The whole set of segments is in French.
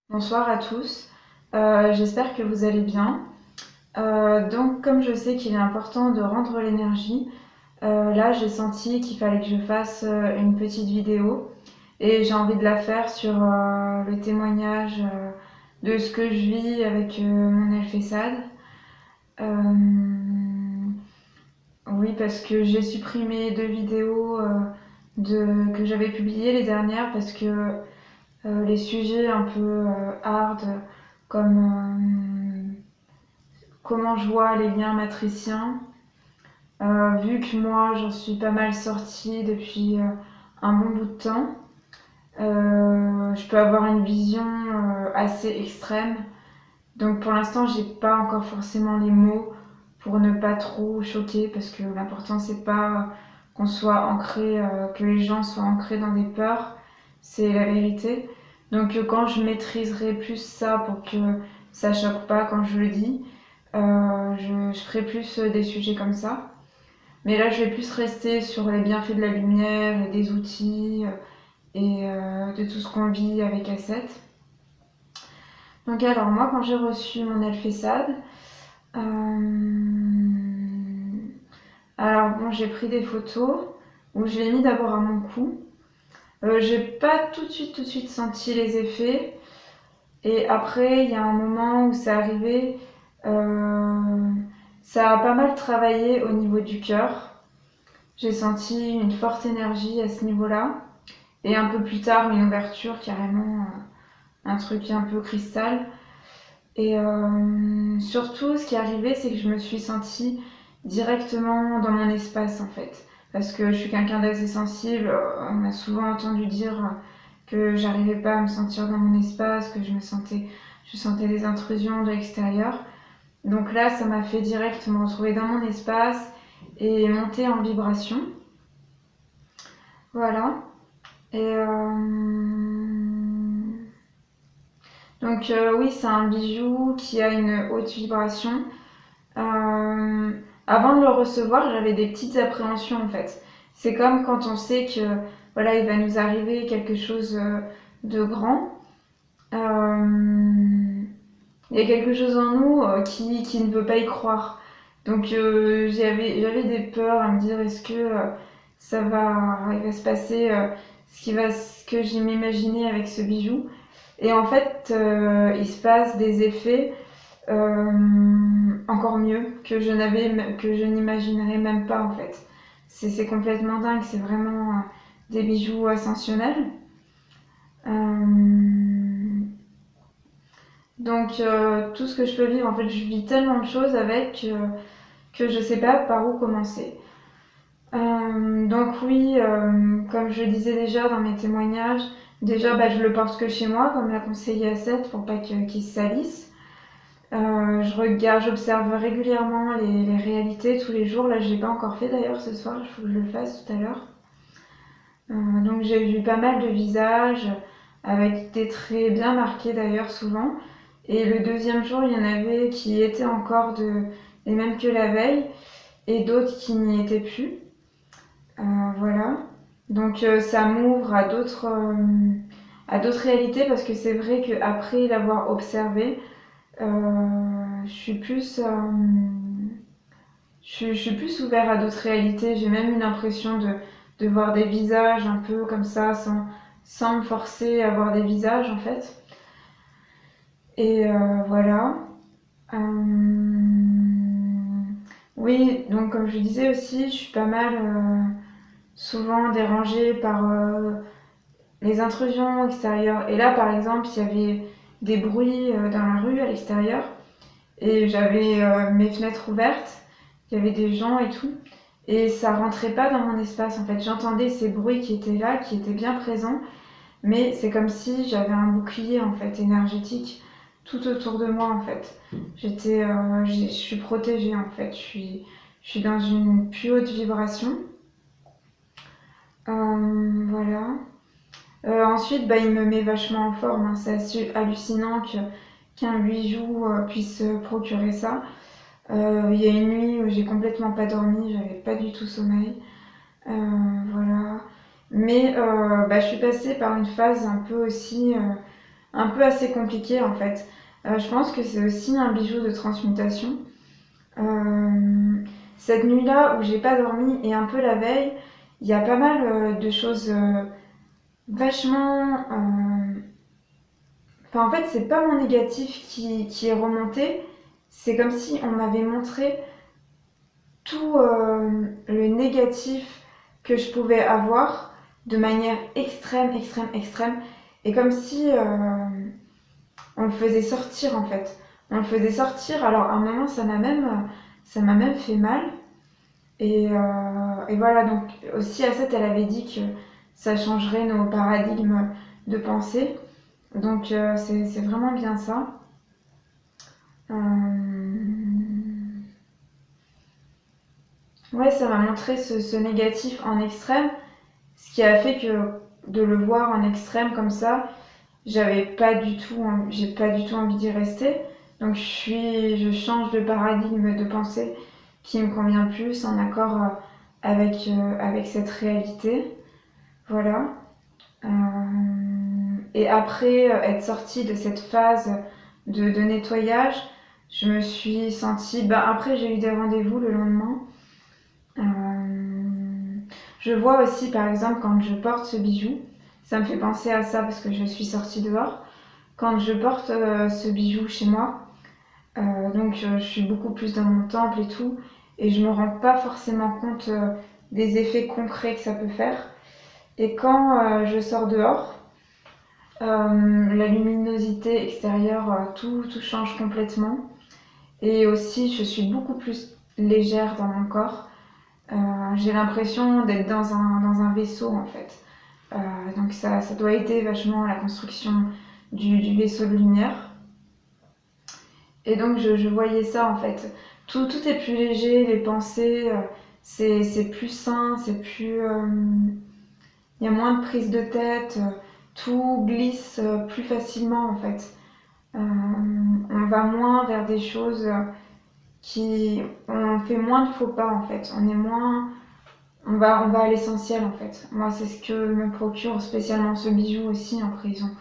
Bonsoir à tous. J'espère que vous allez bien. Donc, comme je sais qu'il est important de rendre l'énergie, là j'ai senti qu'il fallait que je fasse une petite vidéo et j'ai envie de la faire sur le témoignage de ce que je vis avec mon Elfessade. Oui, parce que j'ai supprimé deux vidéos que j'avais publiées les dernières parce que les sujets un peu hard comme comment je vois les liens matriciens. Vu que moi j'en suis pas mal sortie depuis un bon bout de temps, je peux avoir une vision assez extrême. Donc pour l'instant j'ai pas encore forcément les mots pour ne pas trop choquer parce que l'important c'est pas qu'on soit ancré, que les gens soient ancrés dans des peurs, c'est la vérité. Donc quand je maîtriserai plus ça pour que ça choque pas quand je le dis, je ferai plus des sujets comme ça. Mais là, je vais plus rester sur les bienfaits de la lumière et des outils et de tout ce qu'on vit avec Asset. Donc alors moi, quand j'ai reçu mon Elfessade, alors bon, j'ai pris des photos où je l'ai mis d'abord à mon cou. J'ai pas tout de suite senti les effets. Et après, il y a un moment où c'est arrivé, euh, ça a pas mal travaillé au niveau du cœur. J'ai senti une forte énergie à ce niveau-là. Et un peu plus tard, une ouverture, carrément, un truc un peu cristal. Et surtout, ce qui est arrivé, c'est que je me suis sentie directement dans mon espace, en fait. Parce que je suis quelqu'un d'assez sensible. On m'a souvent entendu dire que j'arrivais pas à me sentir dans mon espace, que je sentais des intrusions de l'extérieur. Donc là, ça m'a fait direct me retrouver dans mon espace et monter en vibration. Voilà. Et donc oui, c'est un bijou qui a une haute vibration. Euh, Avant de le recevoir, j'avais des petites appréhensions en fait. C'est comme quand on sait que voilà, il va nous arriver quelque chose de grand. Il y a quelque chose en nous qui ne veut pas y croire. Donc j'avais des peurs à me dire est-ce que il va se passer ce que j'ai m'imaginé avec ce bijou. Et en fait, il se passe des effets encore mieux que je n'imaginerais même pas en fait. C'est complètement dingue, c'est vraiment des bijoux ascensionnels. Euh, donc tout ce que je peux vivre, en fait, je vis tellement de choses avec que je sais pas par où commencer. Donc oui, comme je le disais déjà dans mes témoignages, déjà je le porte que chez moi, comme l'a conseillé Seth, pour pas qu'il se salisse. J'observe régulièrement les réalités tous les jours. Là, je l'ai pas encore fait d'ailleurs ce soir, il faut que je le fasse tout à l'heure. Donc j'ai vu pas mal de visages avec des traits bien marqués d'ailleurs souvent. Et le deuxième jour, il y en avait qui étaient encore les mêmes que la veille et d'autres qui n'y étaient plus. Voilà. Donc ça m'ouvre à d'autres réalités parce que c'est vrai qu'après l'avoir observé, je suis plus je suis plus ouvert à d'autres réalités. J'ai même eu l'impression de voir des visages un peu comme ça, sans me forcer à voir des visages en fait. Et voilà. Oui, donc comme je disais aussi, je suis pas mal souvent dérangée par les intrusions extérieures. Et là, par exemple, il y avait des bruits dans la rue à l'extérieur et j'avais mes fenêtres ouvertes, il y avait des gens et tout. Et ça rentrait pas dans mon espace en fait. J'entendais ces bruits qui étaient là, qui étaient bien présents, mais c'est comme si j'avais un bouclier en fait énergétique tout autour de moi en fait. Je suis protégée en fait. Je suis dans une plus haute vibration. Voilà. Ensuite, il me met vachement en forme, hein. C'est assez hallucinant qu'un bijou puisse procurer ça. Il y a une nuit où j'ai complètement pas dormi, j'avais pas du tout sommeil. Voilà. Mais je suis passée par une phase un peu aussi un peu assez compliqué en fait. Je pense que c'est aussi un bijou de transmutation. Cette nuit-là où j'ai pas dormi et un peu la veille, il y a pas mal de choses vachement. Enfin, en fait, c'est pas mon négatif qui est remonté. C'est comme si on m'avait montré tout le négatif que je pouvais avoir de manière extrême, extrême, extrême. Et comme si on le faisait sortir en fait. On le faisait sortir. Alors à un moment, ça m'a même fait mal. Et voilà, donc aussi Assette, elle avait dit que ça changerait nos paradigmes de pensée. Donc c'est vraiment bien ça. Euh, Ouais, ça m'a montré ce négatif en extrême, ce qui a fait que de le voir en extrême comme ça, j'ai pas du tout envie d'y rester. Donc je change de paradigme de pensée qui me convient plus, en accord avec cette réalité. Voilà. Euh, et après être sortie de cette phase de nettoyage, je me suis sentie. Ben après, j'ai eu des rendez-vous le lendemain. Je vois aussi, par exemple, quand je porte ce bijou, ça me fait penser à ça parce que je suis sortie dehors. Quand je porte ce bijou chez moi, donc je suis beaucoup plus dans mon temple et tout, et je me rends pas forcément compte des effets concrets que ça peut faire. Et quand je sors dehors, la luminosité extérieure, tout change complètement. Et aussi, je suis beaucoup plus légère dans mon corps. J'ai l'impression d'être dans un vaisseau en fait. Donc ça doit aider vachement à la construction du vaisseau de lumière. Et donc je voyais ça en fait. Tout est plus léger, les pensées, c'est plus sain, c'est plus. Il y a moins de prise de tête, tout glisse plus facilement en fait. On va moins vers des choses qui. On fait moins de faux pas en fait. On est moins. On va à l'essentiel en fait. Moi, c'est ce que me procure spécialement ce bijou aussi. Après, ils ont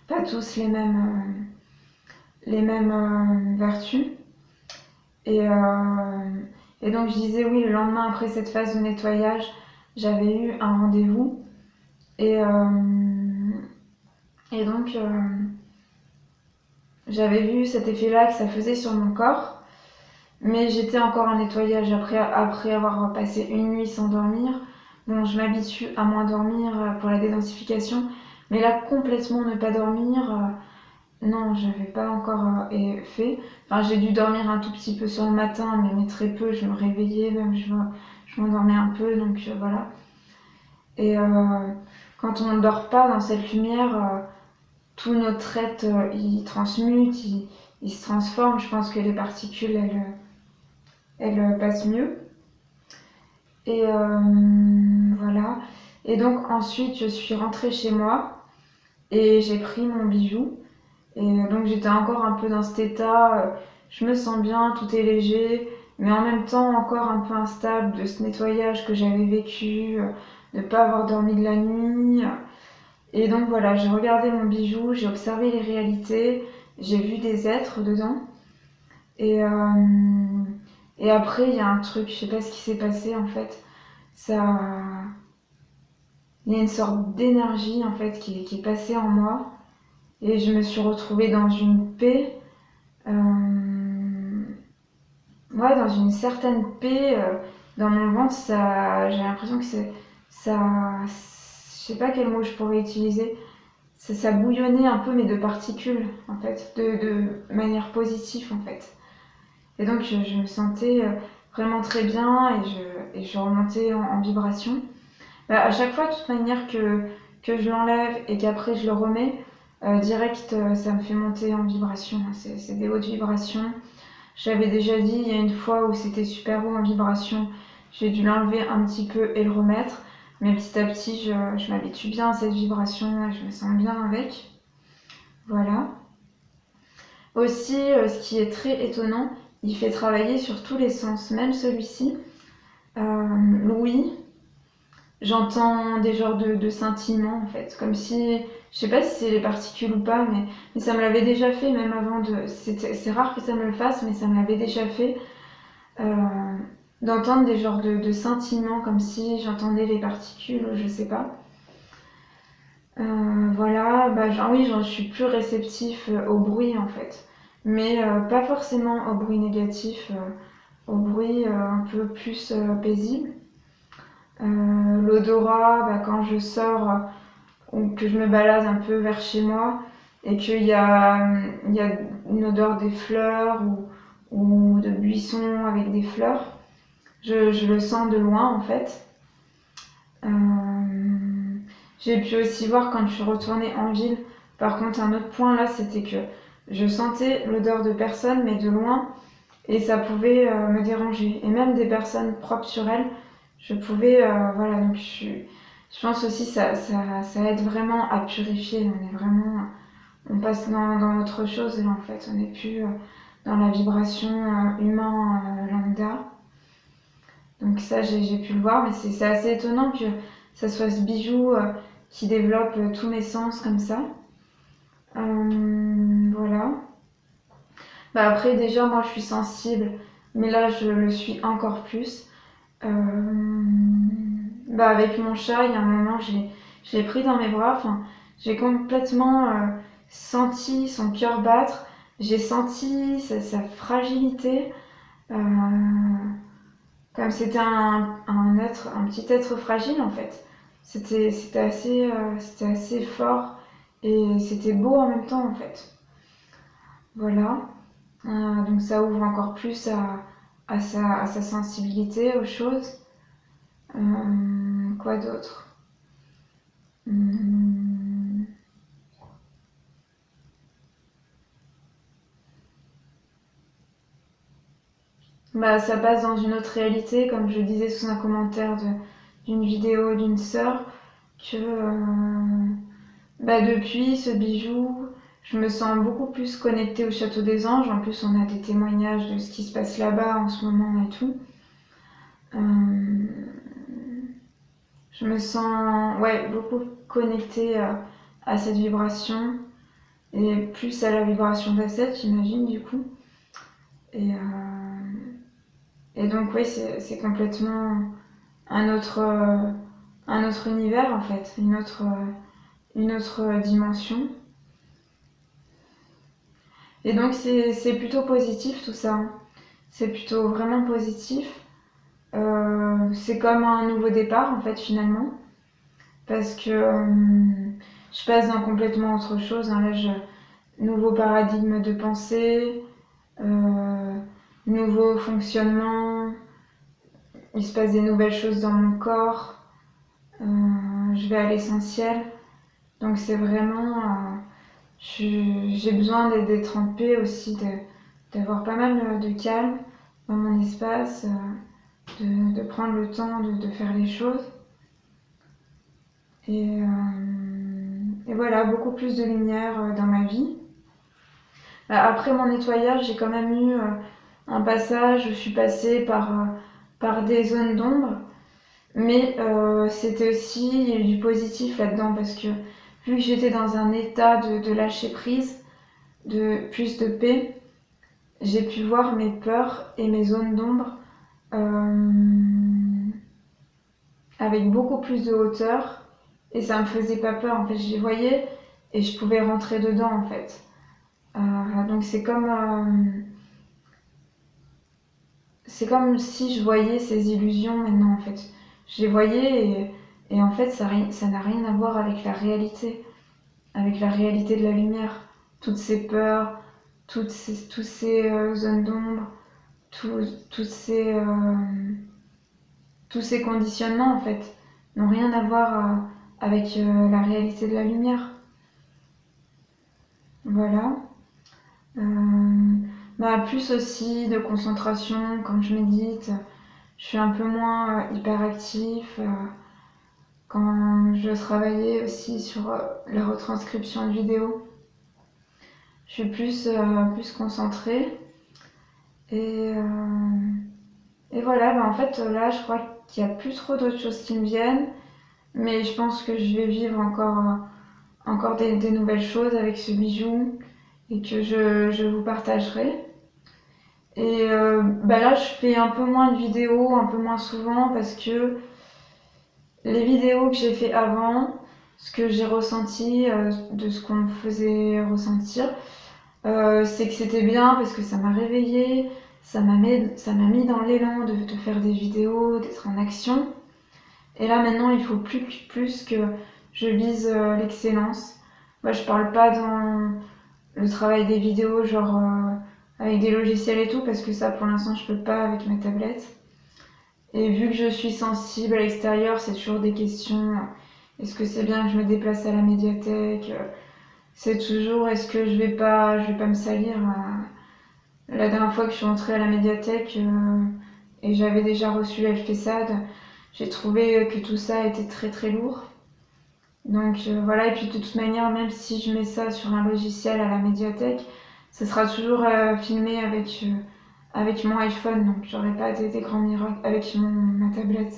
pas tous les mêmes vertus. Et, et donc, je disais oui, le lendemain après cette phase de nettoyage, j'avais eu un rendez-vous. Et, et donc, j'avais vu cet effet-là que ça faisait sur mon corps. Mais j'étais encore en nettoyage après avoir passé une nuit sans dormir. Bon, je m'habitue à moins dormir pour la dédensification. Mais là, complètement ne pas dormir, non, je n'avais pas encore fait. Enfin, j'ai dû dormir un tout petit peu sur le matin, mais très peu. Je me réveillais, même je m'endormais un peu, donc voilà. Et quand on ne dort pas dans cette lumière, tout notre être, il transmute, il se transforme. Je pense que les particules, elles passent mieux. Et voilà. Et donc ensuite, je suis rentrée chez moi et j'ai pris mon bijou. Et donc j'étais encore un peu dans cet état, je me sens bien, tout est léger, mais en même temps encore un peu instable de ce nettoyage que j'avais vécu, de ne pas avoir dormi de la nuit. Et donc voilà, j'ai regardé mon bijou, j'ai observé les réalités, j'ai vu des êtres dedans. Et, et après, il y a un truc, je sais pas ce qui s'est passé en fait. Ça, il y a une sorte d'énergie en fait qui est passée en moi. Et je me suis retrouvée dans une paix, ouais, dans une certaine paix dans mon ventre. Ça, j'ai l'impression que ça, je sais pas quel mot je pourrais utiliser. Ça bouillonnait un peu, mais de particules en fait, de manière positive en fait. Et donc je me sentais vraiment très bien et je remontais en vibration. Bah, à chaque fois, de toute manière que je l'enlève et qu'après je le remets, direct, ça me fait monter en vibration. C'est des hautes vibrations. J'avais déjà dit, il y a une fois où c'était super haut en vibration, j'ai dû l'enlever un petit peu et le remettre. Mais petit à petit, je m'habitue bien à cette vibration et je me sens bien avec. Voilà. Aussi, ce qui est très étonnant, il fait travailler sur tous les sens, même celui-ci. L'ouïe, j'entends des genres de scintillements en fait, comme si Je sais pas si c'est les particules ou pas, mais ça me l'avait déjà fait, même avant de... C'est rare que ça me le fasse, mais ça me l'avait déjà fait. D'entendre des genres de scintillements, comme si j'entendais les particules, ou je sais pas. Voilà, bah oui, j'en suis plus réceptif au bruit en fait. Mais pas forcément au bruit négatif, au bruit un peu plus paisible. L'odorat, bah, quand je sors ou que je me balade un peu vers chez moi et il y a une odeur des fleurs ou de buissons avec des fleurs, je le sens de loin en fait. J'ai pu aussi voir quand je suis retournée en ville. Par contre, un autre point là, c'était que je sentais l'odeur de personnes, mais de loin, et ça pouvait me déranger. Et même des personnes propres sur elles, je pouvais, voilà, donc je pense aussi ça aide vraiment à purifier. On passe dans autre chose là en fait. On n'est plus dans la vibration humain lambda. Donc ça, j'ai pu le voir, mais c'est assez étonnant que ça soit ce bijou qui développe tous mes sens comme ça. Voilà. Bah après, déjà, moi, je suis sensible, mais là, je le suis encore plus. Bah avec mon chat, il y a un moment, je l'ai pris dans mes bras. Enfin, j'ai complètement senti son cœur battre. J'ai senti sa fragilité. Euh, Comme c'était un petit être fragile en fait. C'était assez fort et c'était beau en même temps en fait. Voilà. Donc ça ouvre encore plus à sa sensibilité aux choses. Quoi d'autre? Hum, Bah, ça passe dans une autre réalité, comme je disais sous un commentaire d'une vidéo d'une sœur, que bah, depuis ce bijou, je me sens beaucoup plus connectée au Château des Anges. En plus, on a des témoignages de ce qui se passe là-bas en ce moment et tout. Je me sens ouais, beaucoup connectée à cette vibration et plus à la vibration d'Asset, j'imagine, du coup. Et, et donc, oui, c'est complètement un autre univers, en fait, une autre dimension. Et donc c'est plutôt positif tout ça. C'est plutôt vraiment positif. C'est comme un nouveau départ en fait finalement. Parce que je passe dans complètement autre chose. Hein. Là, nouveau paradigme de pensée, euh, nouveau fonctionnement. Il se passe des nouvelles choses dans mon corps. Je vais à l'essentiel. Donc c'est vraiment... j'ai besoin d'être en paix aussi, d'avoir pas mal de calme dans mon espace, de prendre le temps de faire les choses. Et voilà, beaucoup plus de lumière dans ma vie. Après mon nettoyage, j'ai quand même eu un passage où je suis passée par des zones d'ombre. Mais c'était aussi, il y a eu du positif là-dedans parce que vu que j'étais dans un état de lâcher prise, de plus de paix, j'ai pu voir mes peurs et mes zones d'ombre avec beaucoup plus de hauteur et ça me faisait pas peur en fait, je les voyais et je pouvais rentrer dedans en fait. Donc c'est comme si je voyais ces illusions maintenant en fait. Je les voyais et en fait ça n'a rien à voir avec la réalité de la lumière. Toutes ces peurs, tous ces zones d'ombre, tous ces conditionnements en fait n'ont rien à voir avec la réalité de la lumière. Voilà. Bah, plus aussi de concentration quand je médite. Je suis un peu moins hyperactif. Quand je travaillais aussi sur la retranscription de vidéos, je suis plus concentrée. Et, et voilà, bah en fait là je crois qu'il n'y a plus trop d'autres choses qui me viennent. Mais je pense que je vais vivre encore encore des nouvelles choses avec ce bijou et que je vous partagerai. Et là, je fais un peu moins de vidéos, un peu moins souvent parce que les vidéos que j'ai fait avant, ce que j'ai ressenti de ce qu'on me faisait ressentir, c'est que c'était bien parce que ça m'a réveillée, ça m'a mis dans l'élan de faire des vidéos, d'être en action. Et là maintenant, il faut plus que je vise l'excellence. Moi, je parle pas dans le travail des vidéos, genre avec des logiciels et tout, parce que ça, pour l'instant, je peux pas avec ma tablette. Et vu que je suis sensible à l'extérieur, c'est toujours des questions. Est-ce que c'est bien que je me déplace à la médiathèque? C'est toujours, est-ce que je vais pas me salir? La dernière fois que je suis entrée à la médiathèque et j'avais déjà reçu l'Elfesad, j'ai trouvé que tout ça était très très lourd. Donc voilà, et puis de toute manière, même si je mets ça sur un logiciel à la médiathèque, ce sera toujours filmé avec mon iPhone, donc j'aurai pas des grands miracles, avec ma tablette,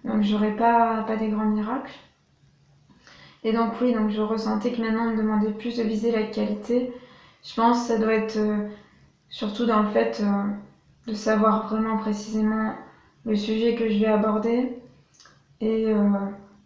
donc j'aurai pas des grands miracles. Et donc oui, donc je ressentais que maintenant on me demandait plus de viser la qualité. Je pense que ça doit être surtout dans le fait de savoir vraiment précisément le sujet que je vais aborder et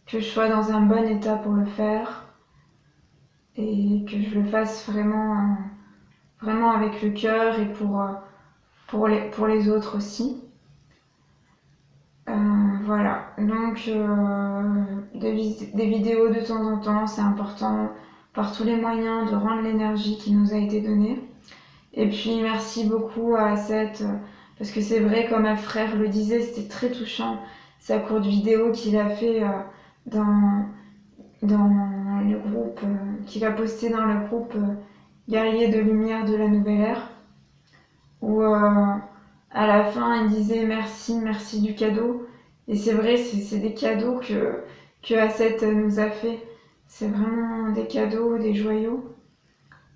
que je sois dans un bon état pour le faire et que je le fasse vraiment, vraiment avec le cœur et pour les autres aussi. Voilà, donc des vidéos de temps en temps, c'est important par tous les moyens de rendre l'énergie qui nous a été donnée. Et puis merci beaucoup à Asset, parce que c'est vrai, comme un frère le disait, c'était très touchant, sa courte vidéo qu'il a fait dans le groupe, qu'il a posté dans le groupe Guerriers de lumière de la nouvelle ère, où à la fin il disait merci du cadeau. Et c'est vrai, c'est des cadeaux que Asset nous a fait. C'est vraiment des cadeaux, des joyaux.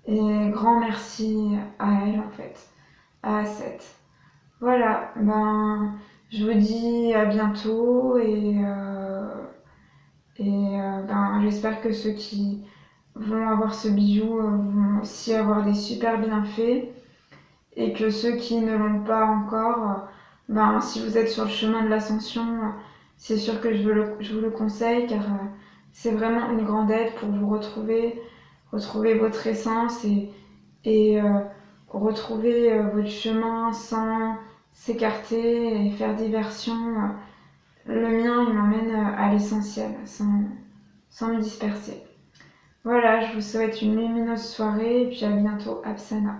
Et grand merci à elle en fait, à Asset. Voilà, je vous dis à bientôt et j'espère que ceux qui vont avoir ce bijou vont aussi avoir des super bienfaits et que ceux qui ne l'ont pas encore, si vous êtes sur le chemin de l'ascension, c'est sûr que je vous le conseille car c'est vraiment une grande aide pour vous retrouver votre essence et retrouver votre chemin sans s'écarter et faire diversion. Le mien, il m'emmène à l'essentiel, sans me disperser. Voilà, je vous souhaite une lumineuse soirée et puis à bientôt, Apsana.